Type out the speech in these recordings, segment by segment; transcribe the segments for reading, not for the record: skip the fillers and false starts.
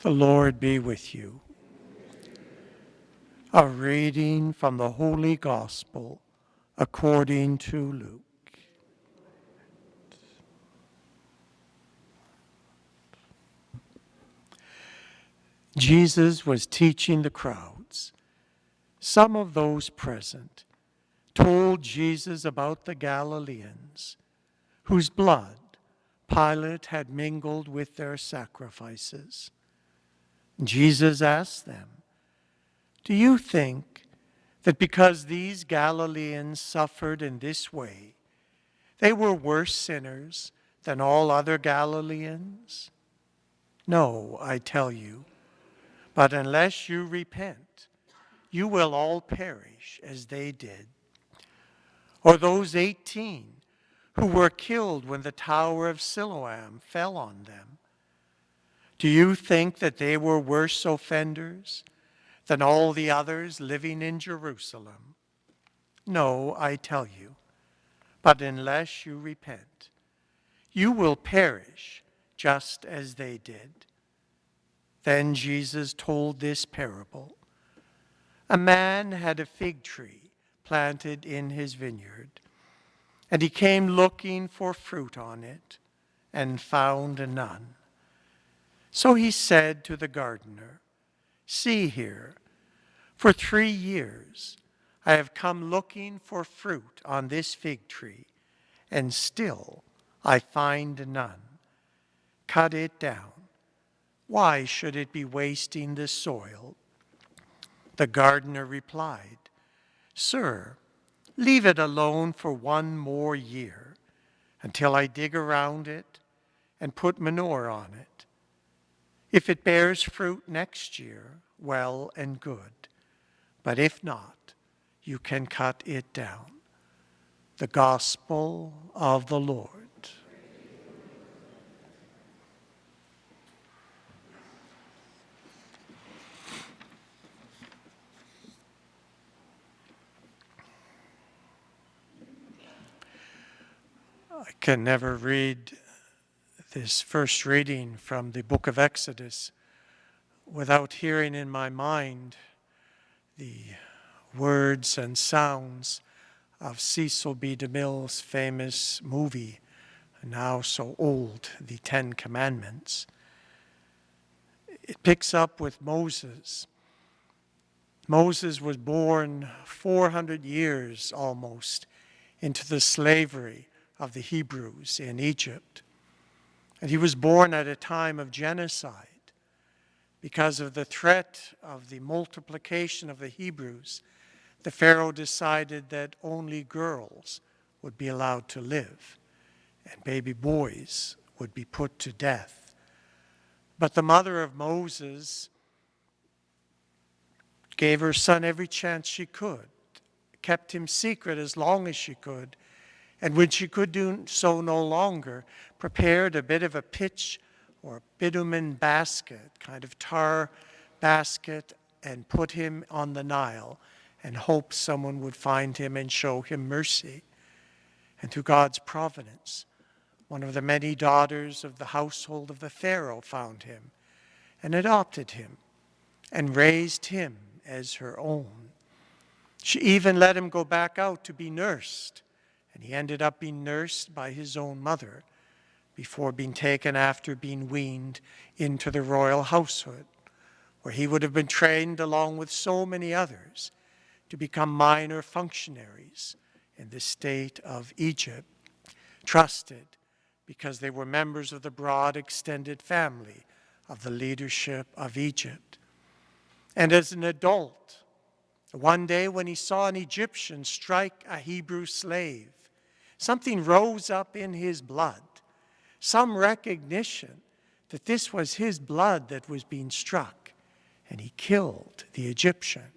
The Lord be with you. A reading from the Holy Gospel according to Luke. Jesus was teaching the crowds. Some of those present told Jesus about the Galileans, whose blood Pilate had mingled with their sacrifices. Jesus asked them, "Do you think that because these Galileans suffered in this way, they were worse sinners than all other Galileans? No, I tell you, but unless you repent, you will all perish as they did. Or those 18 who were killed when the Tower of Siloam fell on them. Do you think that they were worse offenders than all the others living in Jerusalem? No, I tell you, but unless you repent, you will perish just as they did." Then Jesus told this parable. A man had a fig tree planted in his vineyard, and he came looking for fruit on it and found none. So he said to the gardener, "See here, for 3 years I have come looking for fruit on this fig tree, and still I find none. Cut it down. Why should it be wasting the soil?" The gardener replied, "Sir, leave it alone for 1 more year, until I dig around it and put manure on it. If it bears fruit next year, well and good. But if not, you can cut it down." The Gospel of the Lord. I can never read this first reading from the book of Exodus without hearing in my mind the words and sounds of Cecil B. DeMille's famous movie, now so old, The 10 Commandments. It picks up with Moses. Moses was born 400 years almost into the slavery of the Hebrews in Egypt. And he was born at a time of genocide because of the threat of the multiplication of the Hebrews. The Pharaoh decided that only girls would be allowed to live, and baby boys would be put to death. But the mother of Moses gave her son every chance she could, kept him secret as long as she could, and when she could do so no longer, prepared a bit of a pitch or bitumen basket, kind of tar basket, and put him on the Nile and hoped someone would find him and show him mercy. And through God's providence, one of the many daughters of the household of the Pharaoh found him and adopted him and raised him as her own. She even let him go back out to be nursed, and he ended up being nursed by his own mother before being taken after being weaned into the royal household, where he would have been trained along with so many others to become minor functionaries in the state of Egypt, trusted because they were members of the broad extended family of the leadership of Egypt. And as an adult, one day when he saw an Egyptian strike a Hebrew slave, something rose up in his blood, some recognition that this was his blood that was being struck, and he killed the Egyptian.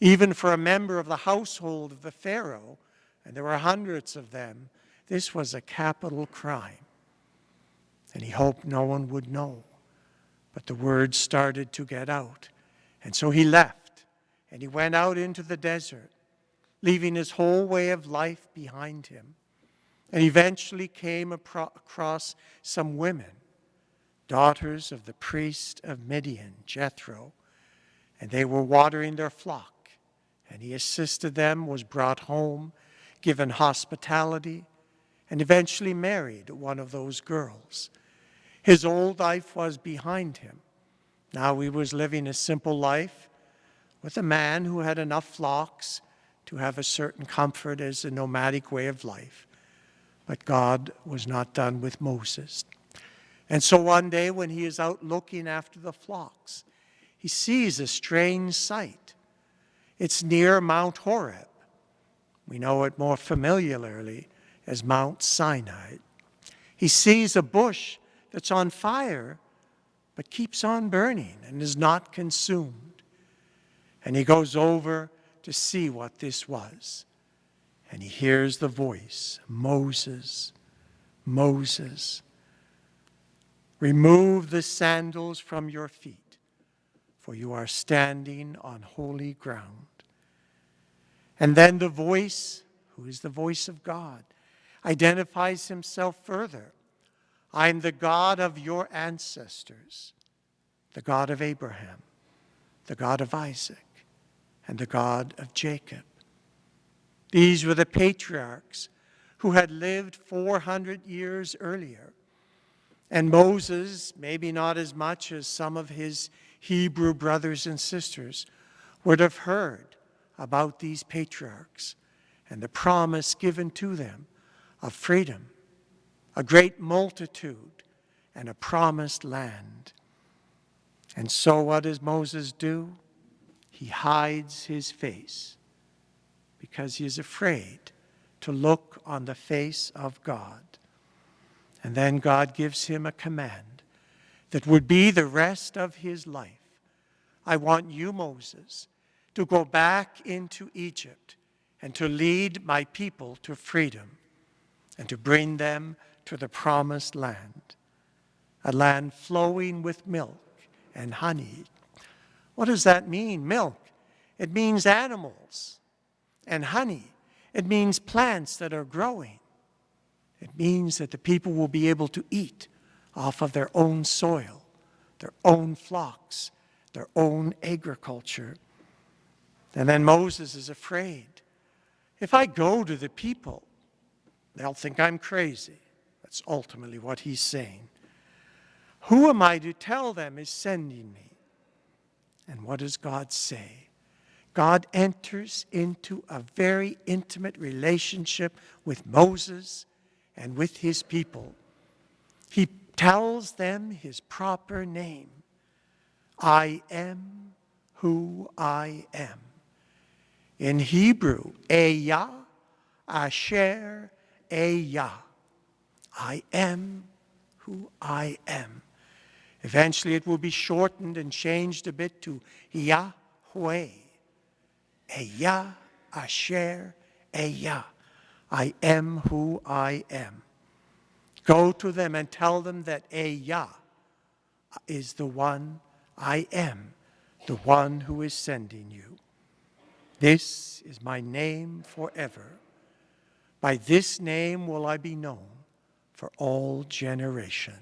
Even for a member of the household of the Pharaoh, and there were hundreds of them, this was a capital crime. And he hoped no one would know. But the word started to get out. And so he left, and he went out into the desert, leaving his whole way of life behind him, and eventually came across some women daughters of the priest of Midian, Jethro, and they were watering their flock. And he assisted them, was brought home, given hospitality, and eventually married one of those girls. His old life was behind him. Now he was living a simple life with a man who had enough flocks to have a certain comfort as a nomadic way of life. But God was not done with Moses. And so one day when he is out looking after the flocks, he sees a strange sight. It's near Mount Horeb. We know it more familiarly as Mount Sinai. He sees a bush that's on fire, but keeps on burning and is not consumed. And he goes over to see what this was. And he hears the voice, Moses, Moses, remove the sandals from your feet, for you are standing on holy ground. And then the voice, who is the voice of God, identifies himself further. I am the God of your ancestors, the God of Abraham, the God of Isaac, and the God of Jacob. These were the patriarchs who had lived 400 years earlier. And Moses, maybe not as much as some of his Hebrew brothers and sisters, would have heard about these patriarchs and the promise given to them of freedom, a great multitude, and a promised land. And so what does Moses do? He hides his face because he is afraid to look on the face of God. And then God gives him a command that would be the rest of his life. I want you, Moses, to go back into Egypt and to lead my people to freedom and to bring them to the promised land, a land flowing with milk and honey. What does that mean, milk? It means animals. And honey, it means plants that are growing. It means that the people will be able to eat off of their own soil, their own flocks, their own agriculture. And then Moses is afraid. If I go to the people, they'll think I'm crazy. That's ultimately what he's saying. Who am I to tell them is sending me? And what does God say? God enters into a very intimate relationship with Moses and with his people. He tells them his proper name. I am who I am. In Hebrew, Ehyeh, Asher, Ehyeh. I am who I am. Eventually it will be shortened and changed a bit to Yahweh. Ehyeh, Asher, Ehyeh. I am who I am. Go to them and tell them that Ehyeh is the one I am, the one who is sending you. This is my name forever. By this name will I be known for all generations.